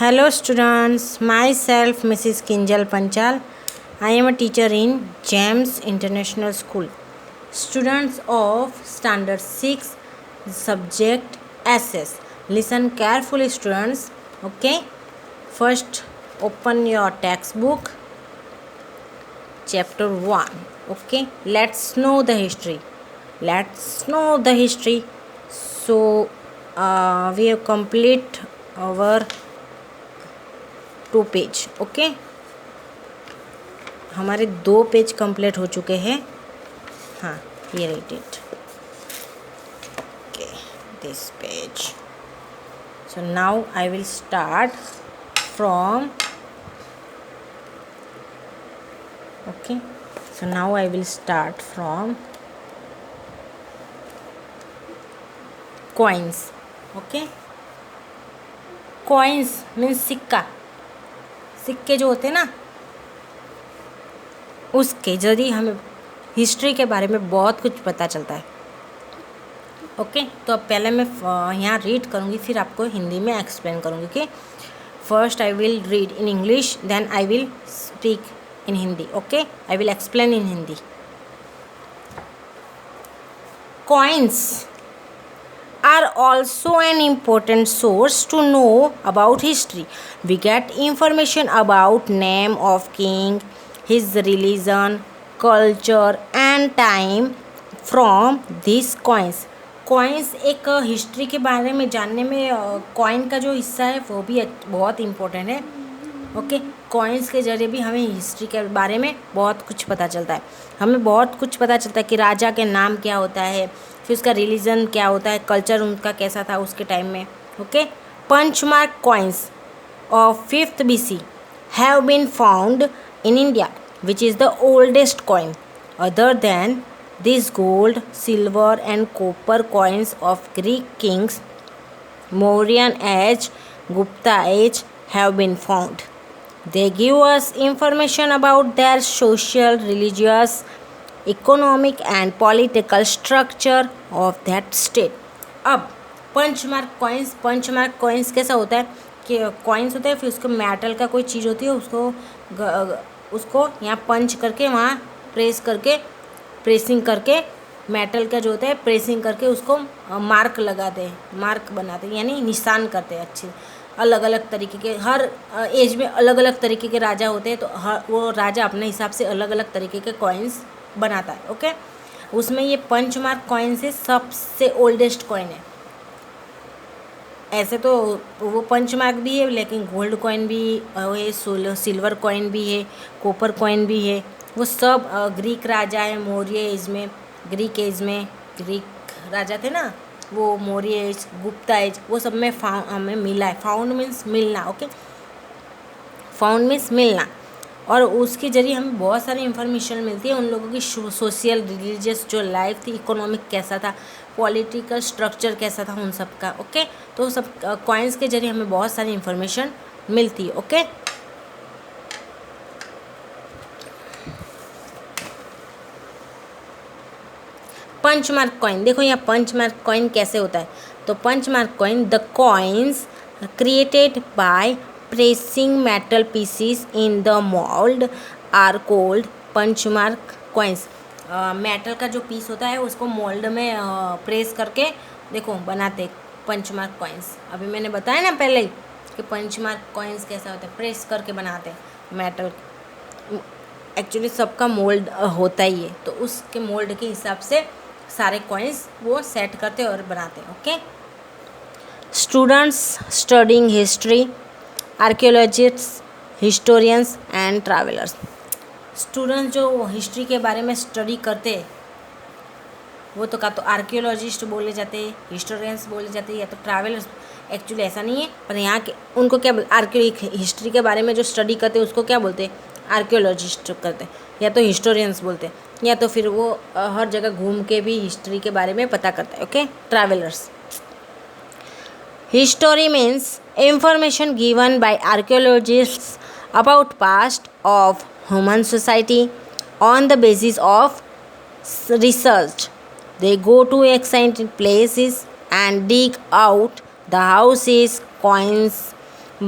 Hello students, myself Mrs. Kinjal Panchal. I am a teacher in GEMS International School. Students of Standard 6, subject SS. Listen carefully students, okay? First open your textbook, chapter 1, okay? Let's know the history. So we have complete our 2 page okay हमारे 2 page complete हो चुके हैं. हाँ ये right it okay this page. So now I will start from okay so now I will start from coins. Okay coins means सिक्के जो होते हैं ना, उसके जरिए हमें हिस्ट्री के बारे में बहुत कुछ पता चलता है. ओके तो अब पहले मैं यहाँ रीड करूँगी, फिर आपको हिंदी में एक्सप्लेन करूँगी. Okay first I will read in English, then I will speak in Hindi. Okay I will explain in Hindi. Coins are also an important source to know about history. We get information about name of king, his religion, culture and time from these coins. Coins एक history के बारे में जानने में coin का जो हिस्सा है वो भी बहुत इम्पोर्टेंट है. ओके कॉइन्स के जरिए भी हमें हिस्ट्री के बारे में बहुत कुछ पता चलता है. हमें बहुत कुछ पता चलता है कि राजा के नाम क्या होता है, फिर उसका रिलीजन क्या होता है, कल्चर उनका कैसा था उसके टाइम में. Okay punchmark coins of 5th BC have been found in India which is the oldest coin. Other than this gold, silver and copper coins of Greek kings, Mauryan age, Gupta age have been found. They give us information about their social, religious, economic and political structure of that state. अब punch mark coins कैसा होता है कि coins होता है, फिर उसको metal का कोई चीज़ होती है, उसको यहाँ पंच करके वहाँ प्रेसिंग करके मेटल का जो होता है प्रेसिंग करके उसको मार्क लगाते हैं, मार्क बनाते हैं यानी निशान करते हैं. अच्छे अलग अलग तरीके के हर एज में अलग अलग तरीके के राजा होते हैं, तो वो राजा अपने हिसाब से अलग अलग तरीके के कॉइन्स बनाता है. ओके उसमें ये पंचमार्क कॉइन से सबसे ओल्डेस्ट कॉइन है. ऐसे तो वो पंचमार्क भी है, लेकिन गोल्ड कॉइन भी है, सिल्वर कॉइन भी है, कॉपर कॉइन भी है. वो सब ग्रीक राजा है. मौर्य एज में, ग्रीक राजा थे ना, वो मौर्य एज, गुप्ता एज, वो सब में हमें मिला है. फाउंड मीन्स मिलना. ओके फाउंड मीन्स मिलना. और उसके ज़रिए हमें बहुत सारी इन्फॉर्मेशन मिलती है उन लोगों की सोशल, रिलीजियस जो लाइफ थी, इकोनॉमिक कैसा था, पॉलिटिकल स्ट्रक्चर कैसा था, उन सब का. ओके तो सब कॉइन्स के ज़रिए हमें बहुत सारी इन्फॉर्मेशन मिलती है. ओके पंचमार्क कॉइन देखो यहाँ पंचमार्क कॉइन कैसे होता है. तो punchmark coin, the coins created by pressing metal pieces in the mould are called punchmark coins. Metal का जो पीस होता है उसको मोल्ड में प्रेस करके देखो बनाते पंचमार्क कॉइन्स. अभी मैंने बताया ना पहले ही कि पंचमार्क कॉइन्स कैसा होता है, प्रेस करके बनाते हैं मेटल. एक्चुअली सबका मोल्ड होता ही है, तो उसके मोल्ड के हिसाब से सारे कॉइन्स वो सेट करते और बनाते हैं. Okay students studying history, archaeologists, historians and travellers. Students जो हिस्ट्री के बारे में स्टडी करते हैं वो तो का तो आर्कियोलॉजिस्ट बोले जाते हैं, हिस्टोरियंस बोले जाते हैं, या तो ट्रैवलर्स. एक्चुअली ऐसा नहीं है, पर यहाँ के उनको क्या हिस्ट्री के बारे में जो स्टडी करते हैं उसको क्या बोलते हैं, आर्कियोलॉजिस्ट करते हैं, या तो हिस्टोरियंस बोलते हैं, या तो फिर वो हर जगह घूम के भी हिस्ट्री के बारे में पता करता है. Okay travellers. History means information given by archaeologists about past of human society on the basis of research. They go to excited places and dig out the houses, coins,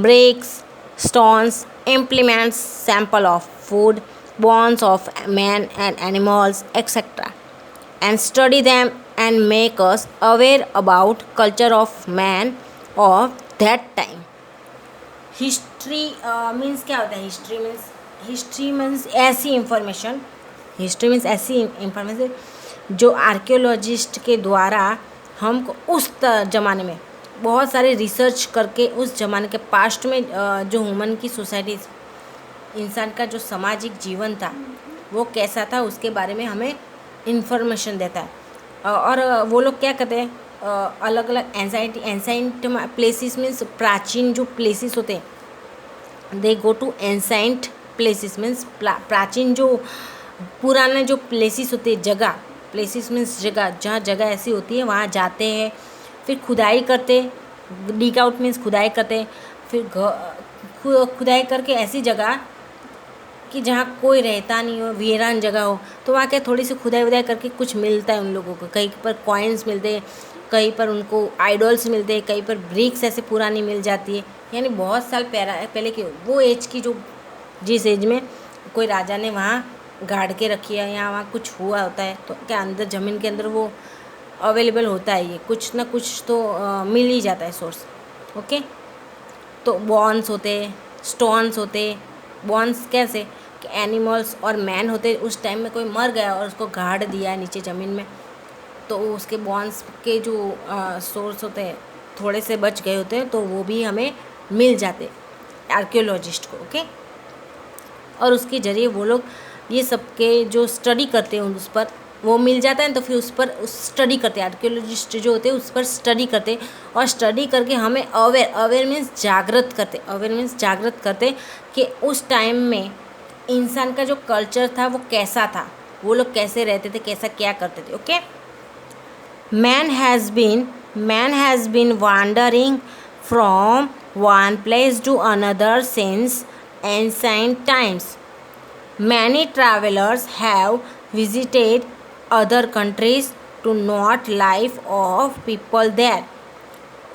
bricks, stones, implements, sample of food, bones of man and animals, etc., and study them and make us aware about culture of man of that time. History means क्या होता है? History means ऐसी information जो archaeologist के द्वारा हमको उस ज़माने में बहुत सारे रिसर्च करके उस ज़माने के पास्ट में जो ह्यूमन की सोसाइटी, इंसान का जो सामाजिक जीवन था वो कैसा था उसके बारे में हमें इंफॉर्मेशन देता है। और वो लोग क्या कहते हैं, अलग अलग एंसाइंट प्लेसेस मीन्स प्राचीन जो प्लेसेस होते हैं, they go to ancient places means प्राचीन जो पुराने जो प्लेसेस होते हैं, जगह, प्लेसेस मीन्स जगह, जहाँ जगह ऐसी होती है वहाँ जाते हैं, फिर खुदाई करते, डिग आउट मीन्स खुदाई करते, फिर खुदाई करके ऐसी जगह कि जहाँ कोई रहता नहीं हो, वीरान जगह हो, तो वहाँ क्या थोड़ी सी खुदाई वुदाई करके कुछ मिलता है उन लोगों को। कहीं पर कॉइन्स मिलते हैं, कहीं पर उनको आइडल्स मिलते हैं, कहीं पर ब्रिक्स ऐसे पुरानी मिल जाती है। यानी बहुत साल पहले की वो एज की जो जिस एज में कोई राजा ने वहाँ गाड़ के रखी है या वहाँ कुछ हुआ होता है, तो क्या अंदर ज़मीन के अंदर वो अवेलेबल होता है, ये कुछ ना कुछ तो मिल ही जाता है सोर्स। ओके, तो बॉन्स होते, स्टोन्स होते। बॉन्स कैसे कि एनिमल्स और मैन होते, उस टाइम में कोई मर गया और उसको गाड़ दिया है नीचे ज़मीन में, तो उसके बॉन्स के जो सोर्स होते हैं थोड़े से बच गए होते हैं, तो वो भी हमें मिल जाते आर्कियोलॉजिस्ट को। ओके, और उसके ज़रिए वो लोग ये सब के जो स्टडी करते हैं उस पर वो मिल जाता है, तो फिर उस पर स्टडी करते हैं आर्कियोलॉजिस्ट जो होते हैं, उस पर स्टडी करते और स्टडी करके हमें अवेयर मीन्स जागृत करते कि उस टाइम में इंसान का जो कल्चर था वो कैसा था, वो लोग कैसे रहते थे, कैसा क्या करते थे। Okay, man has been wandering from one place to another since ancient times. Many travelers have visited other countries to note life of people there.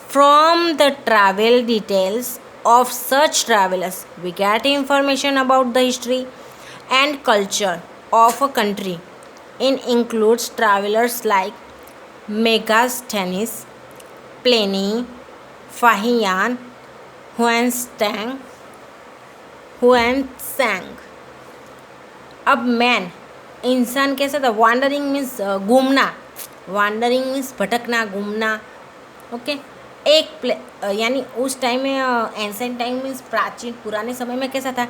From the travel details of such travelers, we get information about the history and culture of a country. It includes travelers like Megasthenes, Pliny, Fahian, Huansang. अब man इंसान कैसा था? Wandering means घूमना, wandering means भटकना, घूमना। Okay, यानी उस time में एंसेंट टाइम मीन्स प्राचीन पुराने समय में कैसा था?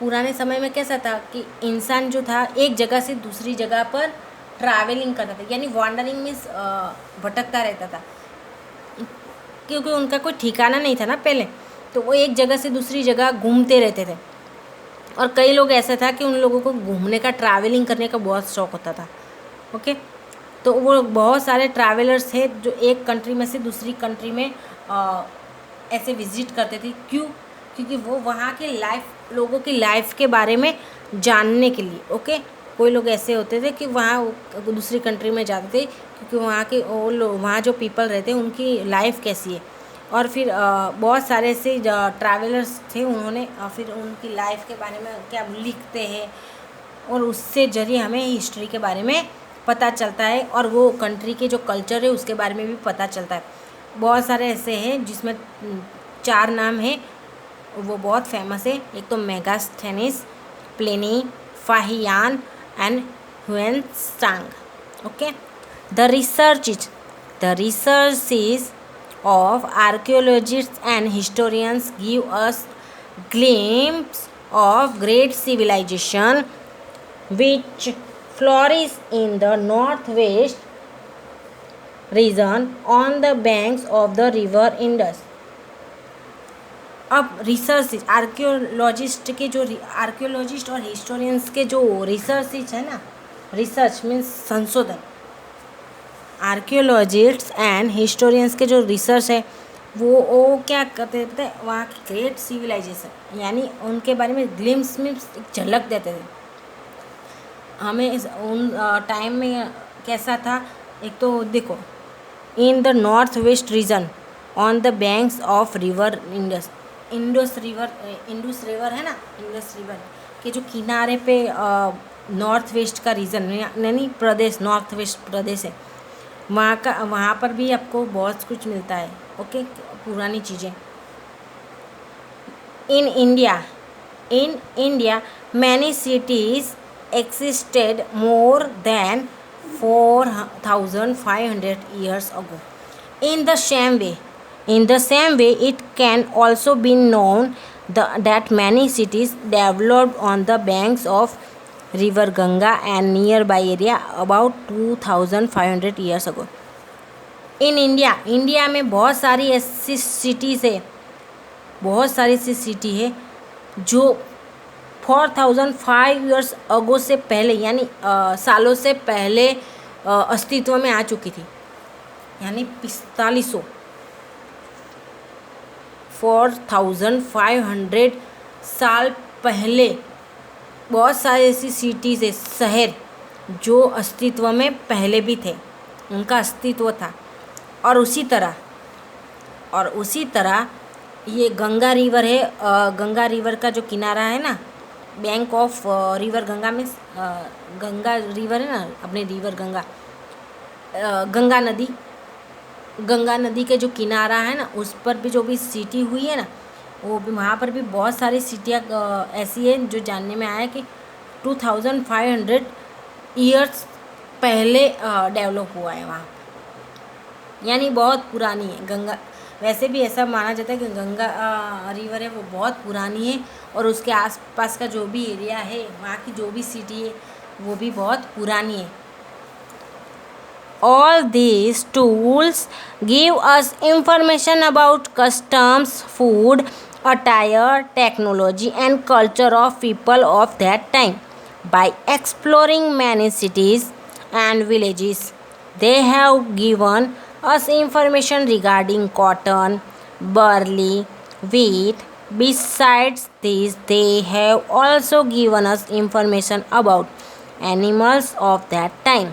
पुराने समय में कैसा था कि इंसान जो था एक जगह से दूसरी जगह पर ट्रैवलिंग करता था, यानी वांडरिंग मीन्स भटकता रहता था, क्योंकि उनका कोई ठिकाना नहीं था ना पहले, तो वो एक जगह से दूसरी जगह घूमते रहते थे। और कई लोग ऐसा था कि उन लोगों को घूमने का, ट्रैवलिंग करने का बहुत शौक़ होता था। ओके, तो वो बहुत सारे ट्रैवलर्स थे जो एक कंट्री में से दूसरी कंट्री में ऐसे विजिट करते थे। क्यों? क्योंकि वो वहाँ के लोगों की लाइफ के बारे में जानने के लिए। ओके, कोई लोग ऐसे होते थे कि वहाँ दूसरी कंट्री में जाते थे क्योंकि वहाँ के वो लोग, वहाँ जो पीपल रहते हैं उनकी लाइफ कैसी है। और फिर बहुत सारे ऐसे ट्रैवलर्स थे, उन्होंने फिर उनकी लाइफ के बारे में क्या लिखते हैं और उससे जरिए हमें हिस्ट्री के बारे में पता चलता है और वो कंट्री के जो कल्चर है उसके बारे में भी पता चलता है। बहुत सारे ऐसे हैं जिसमें 4 नाम हैं, वो बहुत फेमस है। एक तो Megasthenes, Pliny, Fahien and Hiuen Tsang. Okay, the researches of archaeologists and historians give us glimpse of great civilization which flourish in the northwest region on the banks of the river Indus. अब research archaeologist और historians के जो research है ना, research means संशोधन, archaeologists and historians के जो research है वो क्या करते थे? वहाँ की ग्रेट सिविलाइजेशन, यानी उनके बारे में ग्लिम्स में झलक देते थे हमें उन टाइम में कैसा था। एक तो देखो, in the north west region on the banks of river Indus, Indus river है ना, इंडस रिवर के जो किनारे पे नॉर्थ वेस्ट का रीजन यानी प्रदेश, नॉर्थ वेस्ट प्रदेश है, वहाँ पर भी आपको बहुत कुछ मिलता है। ओके, पुरानी चीज़ें। In India many cities existed more than 4,500 years ago. In the same way, it can also be known that many cities developed on the banks of river Ganga and nearby area about 2,500 years ago. In India में बहुत सारी ऐसी cities है, बहुत सारी सी city है जो 4,005 years ago से पहले यानी सालों से पहले अस्तित्व में आ चुकी थी, यानी 4,500 साल पहले बहुत सारे ऐसी सिटीज़ है, शहर जो अस्तित्व में पहले भी थे, उनका अस्तित्व था। और उसी तरह ये गंगा रिवर है, गंगा रिवर का जो किनारा है ना, बैंक ऑफ रिवर गंगा में, गंगा रिवर है ना, अपने रिवर गंगा, गंगा नदी के जो किनारा है ना, उस पर भी जो भी सिटी हुई है ना, वो भी वहाँ पर भी बहुत सारी सिटियाँ ऐसी हैं जो जानने में आया कि 2,500 ईयर्स पहले डेवलप हुआ है वहाँ, यानी बहुत पुरानी है गंगा। वैसे भी ऐसा माना जाता है कि गंगा रिवर है वो बहुत पुरानी है, और उसके आसपास का जो भी एरिया है, वहाँ की जो भी सिटी है, वो भी बहुत पुरानी है। All these tools give us information about customs, food, attire, technology, and culture of people of that time. By exploring many cities and villages, they have given us information regarding cotton, barley, wheat. Besides this, they have also given us information about animals of that time.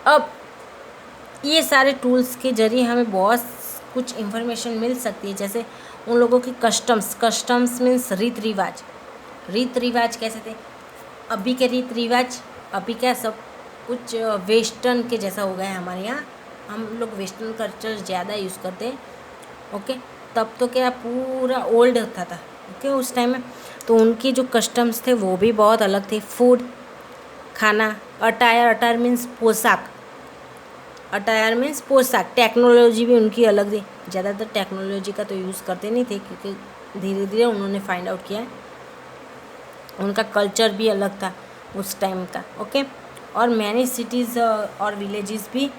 अब ये सारे tools के जरिए हमें बहुत कुछ information मिल सकती है, जैसे उन लोगों की कस्टम्स मीन्स रीत रिवाज कैसे थे, अभी के रीत रिवाज, अभी क्या सब कुछ वेस्टर्न के जैसा हो गया है हमारे यहाँ, हम लोग वेस्टर्न कल्चर ज़्यादा यूज़ करते हैं। ओके, तब तो क्या पूरा ओल्ड होता था, ओके, उस टाइम में तो उनकी जो कस्टम्स थे वो भी बहुत अलग थे। फूड, खाना, अटायर मीन्स पोशाक, टेक्नोलॉजी भी उनकी अलग थी। ज़्यादातर टेक्नोलॉजी का तो यूज़ करते नहीं थे, क्योंकि धीरे धीरे उन्होंने फाइंड आउट किया है। उनका कल्चर भी अलग था उस टाइम का। ओके, और मैनी सिटीज़ और विलेजेस भी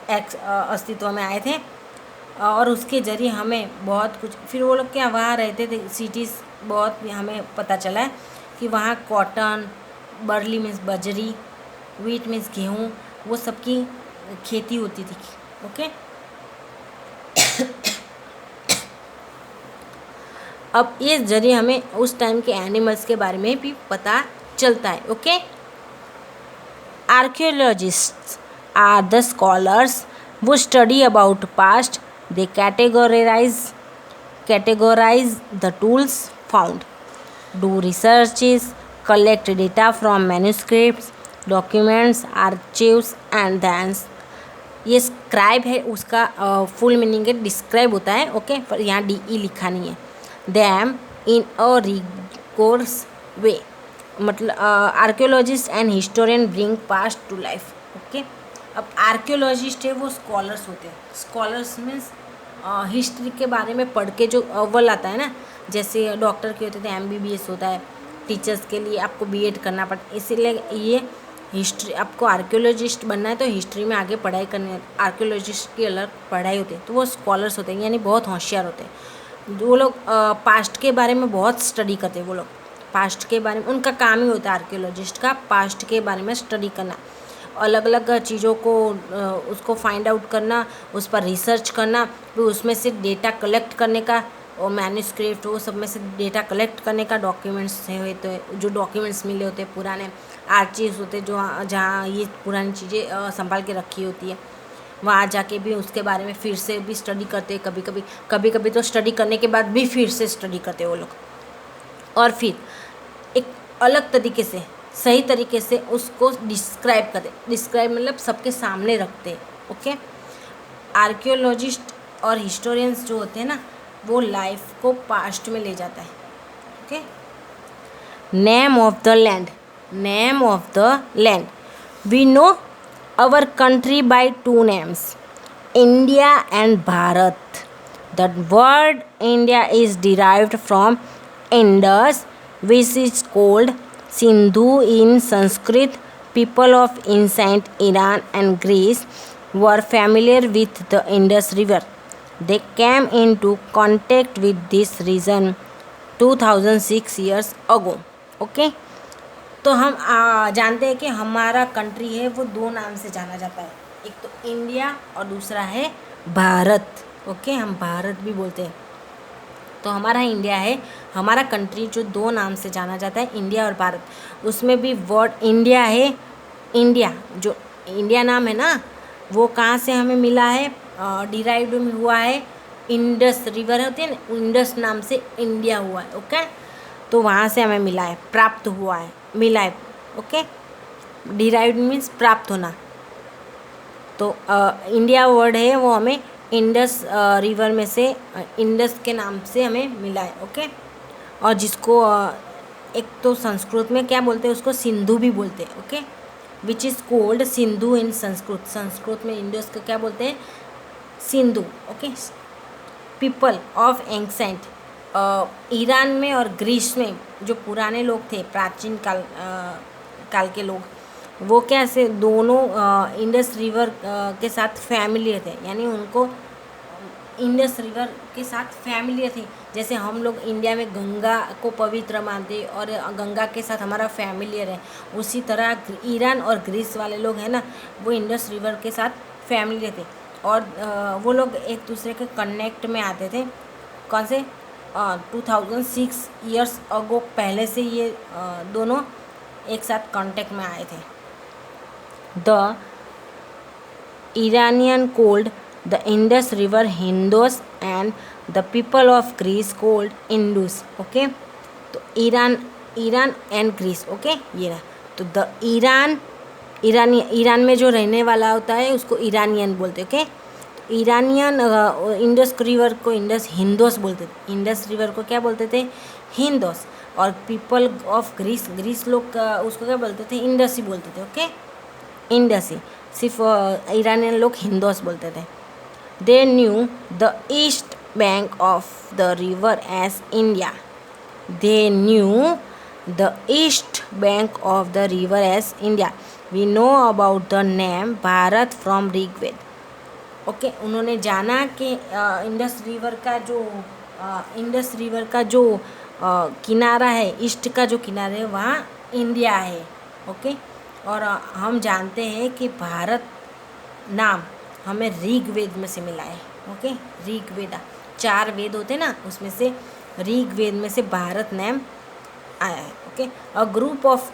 अस्तित्व में आए थे, और उसके ज़रिए हमें बहुत कुछ, फिर वो लोग क्या वहाँ रहते थे, सिटीज़ बहुत हमें पता चला है कि वहाँ कॉटन, बर्ली मीन्स बजरी, वीट मीन्स गेहूँ, वो सब की खेती होती थी। ओके, अब इस जरिए हमें उस टाइम के एनिमल्स के बारे में भी पता चलता है। Okay, archaeologists are the scholars वो study about past, they categorize the tools found, do researches, collect data from manuscripts, documents, archives and then ये स्क्राइब है, उसका फुल मीनिंग है डिस्क्राइब होता है। ओके, पर यहाँ DE लिखा नहीं है। Them in a rigorous way, मतलब archaeologist and historian bring past to life. Okay, अब आर्कियोलॉजिस्ट है वो स्कॉलर्स होते हैं। स्कॉलर्स मीन्स हिस्ट्री के बारे में पढ़ के जो अव्वल आता है ना, जैसे डॉक्टर के होते थे MBBS होता है, टीचर्स के लिए आपको BEd करना पड़ता है, इसीलिए ये हिस्ट्री, आपको आर्कियोलॉजिस्ट बनना है तो हिस्ट्री में आगे पढ़ाई करनी है, आर्कियोलॉजिस्ट की अलग पढ़ाई होती है, तो वो स्कॉलर्स होते हैं, यानी बहुत होशियार होते हैं। वो लोग पास्ट के बारे में बहुत स्टडी करते हैं। वो लोग पास्ट के बारे में, उनका काम ही होता है आर्कियोलॉजिस्ट का, पास्ट के बारे में स्टडी करना, अलग अलग चीज़ों को उसको फाइंड आउट करना, उस पर रिसर्च करना, फिर उसमें से डेटा कलेक्ट करने का, और मैन्यूस्क्रिप्ट वो सब में से डेटा कलेक्ट करने का, डॉक्यूमेंट्स है तो जो डॉक्यूमेंट्स मिले होते हैं पुराने, आर्चीव्स होते हैं जो जहाँ ये पुरानी चीज़ें संभाल के रखी होती है, वहाँ जाके भी उसके बारे में फिर से भी स्टडी करते, कभी कभी तो स्टडी करने के बाद भी फिर से स्टडी करते वो लोग, और फिर एक अलग तरीके से, सही तरीके से उसको डिस्क्राइब करते। डिस्क्राइब मतलब सबके सामने रखते। ओके, आर्कियोलॉजिस्ट और हिस्टोरियंस जो होते हैं ना, वो लाइफ को पास्ट में ले जाता है। Okay, name of the land, name of the land, we know our country by two names, India and Bharat. The word India is derived from Indus, which is called Sindhu in Sanskrit. People of ancient Iran and Greece were familiar with the Indus River. They came into contact with this region 2006 years ago. Okay? तो हम जानते हैं कि हमारा country है वो दो नाम से जाना जाता है, एक तो इंडिया और दूसरा है भारत। ओके, हम भारत भी बोलते हैं। तो हमारा इंडिया है, हमारा कंट्री जो दो नाम से जाना जाता है, इंडिया और भारत। उसमें भी वर्ड इंडिया है। इंडिया, जो इंडिया नाम है ना, वो कहाँ से हमें मिला है, डिराइव्ड हुआ है, इंडस रिवर होती है ना, इंडस नाम से इंडिया हुआ है। ओके, तो वहाँ से हमें मिला है, प्राप्त हुआ है, मिला है। ओके, डिराइव्ड मीन्स प्राप्त होना। तो इंडिया वर्ड है वो हमें इंडस रिवर में से, इंडस के नाम से हमें मिला है। ओके, और जिसको एक तो संस्कृत में क्या बोलते हैं, उसको सिंधु भी बोलते हैं। Okay, which is called Sindhu in Sanskrit, Sanskrit में इंडस को क्या बोलते हैं, Sindhu. Okay, people of ancient, Iran में और ग्रीस में जो पुराने लोग थे, प्राचीन काल के लोग, वो क्या से दोनों इंडस रिवर के साथ फैमिलियर थे, यानी उनको इंडस रिवर के साथ फैमिलियर थे। जैसे हम लोग इंडिया में गंगा को पवित्र मानते और गंगा के साथ हमारा फैमिलियर है, उसी तरह ईरान और ग्रीस वाले लोग हैं ना, वो इंडस रिवर के साथ फैमिलियर थे। और वो लोग एक दूसरे के कनेक्ट में आते थे। कौन से 2006 ईयर्स अगो पहले से ये दोनों एक साथ कांटेक्ट में आए थे। The Iranian called the Indus river Hindus and the people of Greece called Indus. Okay, तो ईरान एंड ग्रीस। ओके, ये रहा। तो द ईरान में जो रहने वाला होता है उसको ईरानियन बोलते। ओके, ईरानियन इंडस रिवर को इंडस हिंदोस बोलते थे, इंडस रिवर को क्या बोलते थे, हिंदोस। और पीपल ऑफ ग्रीस लोग उसको क्या बोलते थे, इंडस ही बोलते थे। ओके, इंडस ही, सिर्फ ईरानियन लोग हिंदोस बोलते थे। They knew the east bank of the river as India, they knew the east bank of the river as India. We know about the name Bharat from Rigveda. Okay, उन्होंने जाना कि इंडस रिवर का जो किनारा है, ईस्ट का जो किनारा है, वहाँ इंडिया है। ओके, और हम जानते हैं कि भारत नाम हमें ऋग्वेद में से मिला है। ओके, ऋग्वेदा, 4 वेद होते ना, उसमें से ऋग्वेद में से भारत नाम आया है। Okay, a group of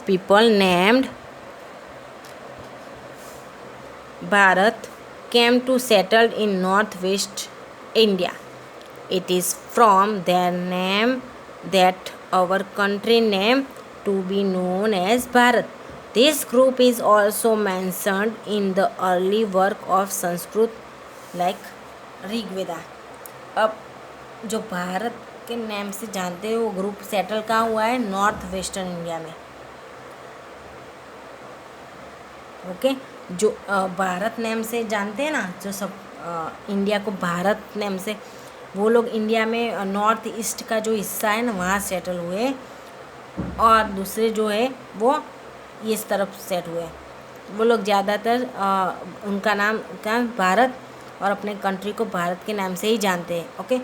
people named Bharat came to settle in northwest India. It is from their name that our country name to be known as Bharat. This group is also mentioned in the early work of Sanskrit like Rigveda. अब जो भारत के नाम से जानते हैं वो group settle कहाँ हुआ है, नॉर्थ वेस्टर्न इंडिया में। ओके, जो भारत नाम से जानते हैं ना, जो सब इंडिया को भारत नाम से, वो लोग इंडिया में नॉर्थ ईस्ट का जो हिस्सा है ना, वहाँ सेटल हुए। और दूसरे जो है वो इस तरफ सेट हुए। वो लोग ज़्यादातर उनका नाम क्या, भारत, और अपने कंट्री को भारत के नाम से ही जानते हैं। ओके,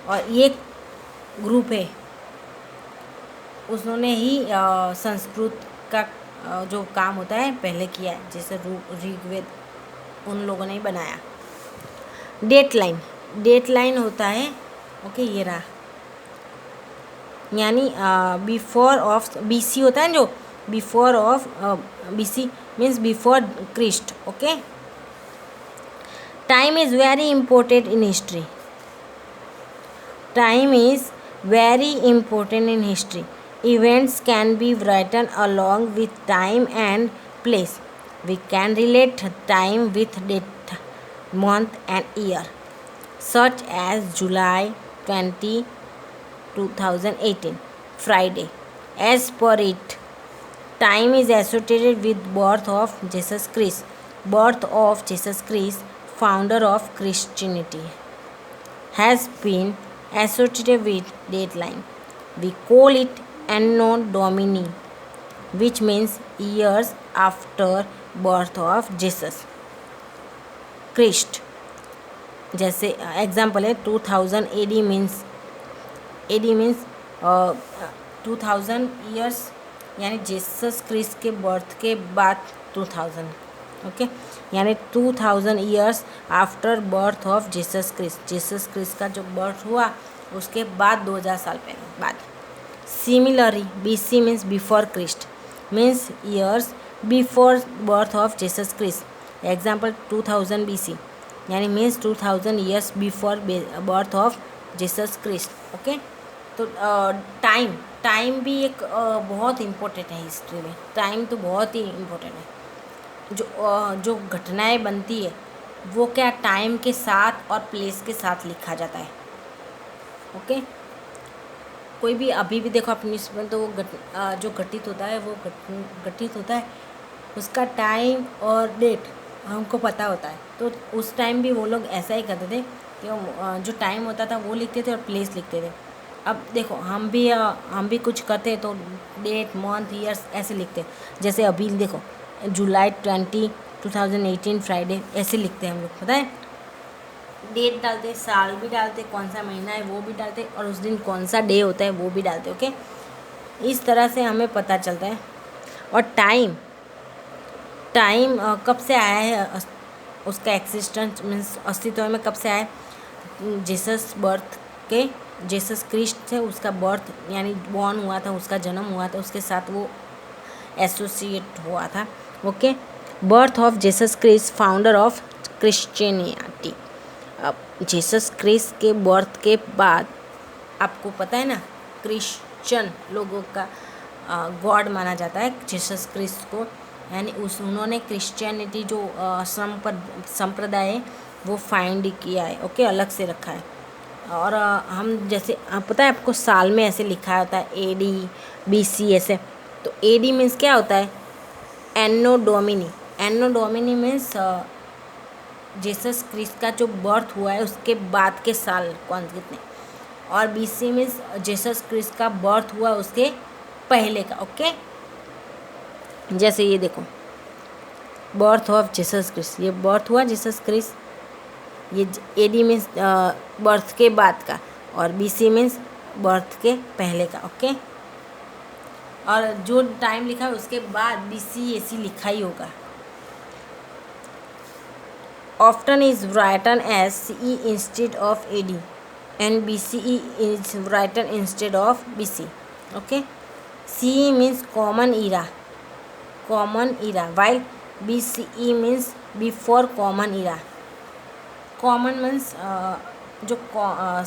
और ये ग्रुप है, उन्होंने ही संस्कृत का जो काम होता है पहले किया है, जैसे ऋग्वेद उन लोगों ने ही बनाया। डेट लाइन होता है, ओके, ये रहा, यानी बिफोर ऑफ BC होता है, जो before of BC means before Christ, okay. Time is very important in history. Time is very important in history. Events can be written along with time and place. We can relate time with date, month and year, such as July 20, 2018, Friday. As per it, time is associated with birth of Jesus Christ. Birth of Jesus Christ, founder of Christianity, has been associated with deadline. We call it Anno Domini, which means years after birth of Jesus Christ. जैसे example है 2000 AD means, AD means 2000 years, यानी Jesus Christ के birth के बाद 2000, okay, यानी 2000 years after birth of Jesus Christ का जो birth हुआ उसके बाद 2000 साल पहले बाद। Similarly BC means before Christ, means years before birth of Jesus Christ. Example 2000 BC, यानी means 2000 years before birth of Jesus Christ, okay. तो टाइम भी एक बहुत इम्पोर्टेंट है हिस्ट्री में। टाइम तो बहुत ही इम्पोर्टेंट है। जो घटनाएं बनती है वो क्या टाइम के साथ और प्लेस के साथ लिखा जाता है, ओके। कोई भी अभी भी देखो अपनी न्यूज़पेपर, तो वो जो घटित होता है वो घटित होता है, उसका टाइम और डेट हमको पता होता है। तो उस टाइम भी वो लोग ऐसा ही करते थे कि जो टाइम होता था वो लिखते थे और प्लेस लिखते थे। अब देखो हम भी कुछ करते तो डेट, मंथ, ईयर्स ऐसे लिखते, जैसे अभी देखो जुलाई 20, 2018 फ्राइडे ऐसे लिखते हैं हम लोग, पता है। डेट डालते, साल भी डालते, कौन सा महीना है वो भी डालते, और उस दिन कौन सा डे होता है वो भी डालते, ओके। इस तरह से हमें पता चलता है। और टाइम कब से आया है, उसका एक्सिस्टेंस मीन्स अस्तित्व में कब से आया है, जीसस क्रिस्ट से उसका बर्थ यानी बॉर्न हुआ था, उसका जन्म हुआ था, उसके साथ वो एसोसिएट हुआ था, okay. Birth of Jesus Christ, founder of Christianity. अब जीसस क्रिस्ट के बर्थ के बाद आपको पता है ना, क्रिश्चियन लोगों का गॉड माना जाता है जीसस क्रिस्ट को, यानी उन्होंने क्रिश्चियनिटी जो संप्रदाय है वो फाइंड किया है, ओके, अलग से रखा है। और हम जैसे पता है आपको साल में ऐसे लिखा होता है AD, BC ऐसे। तो AD मीन्स क्या होता है, एनो डोमिनी मीन्स जीसस क्रिस्ट का जो बर्थ हुआ है उसके बाद के साल कौन कितने, और BC मीन्स जीसस क्रिस्ट का बर्थ हुआ उसके पहले का, ओके। जैसे ये देखो बर्थ ऑफ जीसस क्रिस्ट, ये बर्थ हुआ जीसस क्रिस्ट, ये AD मीन्स बर्थ के बाद का, और BC मीन्स बर्थ के पहले का, ओके। और जो टाइम लिखा है उसके बाद BC AC लिखा ही होगा। Often is written as CE instead of AD, and BCE is written instead of BC, okay. CE means common era, while BCE means before common era. Common means जो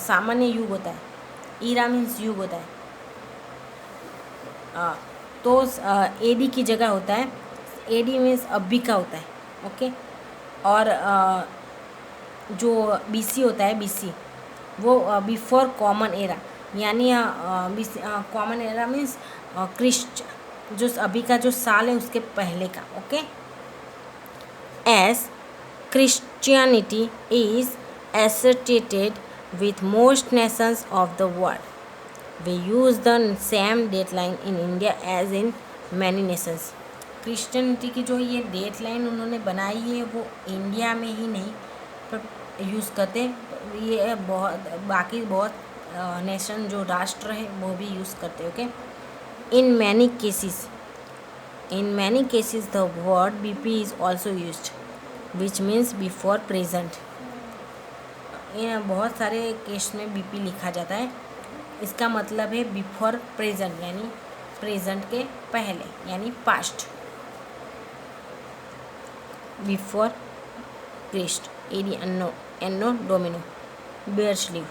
सामान्य युग होता है, ईरा मीन्स युग होता है, तो AD की जगह होता है, AD मीन्स अभी का होता है, ओके। और जो BC होता है, BC वो बिफोर कॉमन एरा, यानी कॉमन एरा मीन्स क्रिस्ट जो अभी का जो साल है उसके पहले का, okay. S Christianity is associated with most nations of the world. We use the same deadline in India as in many nations. Christianity की जो ये डेटलाइन उन्होंने बनाई है वो इंडिया में ही नहीं पर यूज़ करते, ये बाकी बहुत नेशन जो राष्ट्र है वो भी यूज़ करते, okay. In many cases the word BP is also used, which means before present. बहुत सारे केस में बीपी लिखा जाता है। इसका मतलब है बिफोर प्रेजेंट, यानी प्रेजेंट के पहले, यानी past. Before Christ, AD anno, anno domini, bare sleeve,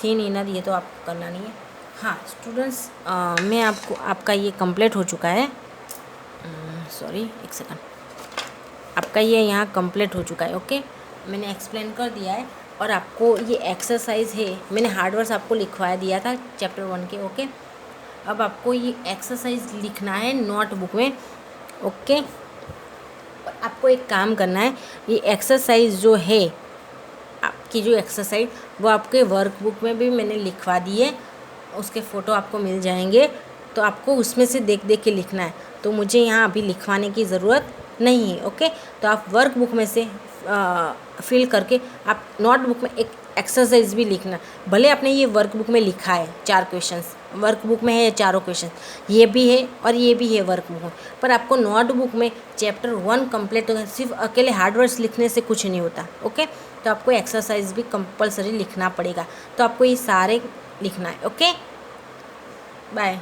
thin inner, ये तो आपको करना नहीं है। हाँ स्टूडेंट्स, मैं आपका ये कंप्लीट हो चुका है। सॉरी, एक सेकंड, आपका ये यहाँ कंप्लीट हो चुका है। ओके, मैंने एक्सप्लेन कर दिया है। और आपको ये एक्सरसाइज है, मैंने हार्ड वर्ड्स आपको लिखवा दिया था चैप्टर 1 के। ओके, अब आपको ये एक्सरसाइज लिखना है नोटबुक में। ओके, आपको एक काम करना है, ये एक्सरसाइज जो है आपकी, जो एक्सरसाइज वो आपके वर्कबुक में भी मैंने लिखवा दी है, उसके फ़ोटो आपको मिल जाएंगे। तो आपको उसमें से देख देख के लिखना है, तो मुझे यहाँ अभी लिखवाने की ज़रूरत नहीं है। ओके, तो आप वर्कबुक में से फिल करके आप नोटबुक में एक एक्सरसाइज भी लिखना। भले आपने ये वर्कबुक में लिखा है 4 क्वेश्चंस, वर्कबुक में है चारों क्वेश्चन, ये भी है और ये भी है वर्कबुक में, पर आपको नोटबुक में चैप्टर 1 कंप्लीट होगा। सिर्फ अकेले हार्ड वर्ड्स लिखने से कुछ नहीं होता। ओके, तो आपको एक्सरसाइज भी कंपलसरी लिखना पड़ेगा, तो आपको ये सारे लिखना है। Okay, bye.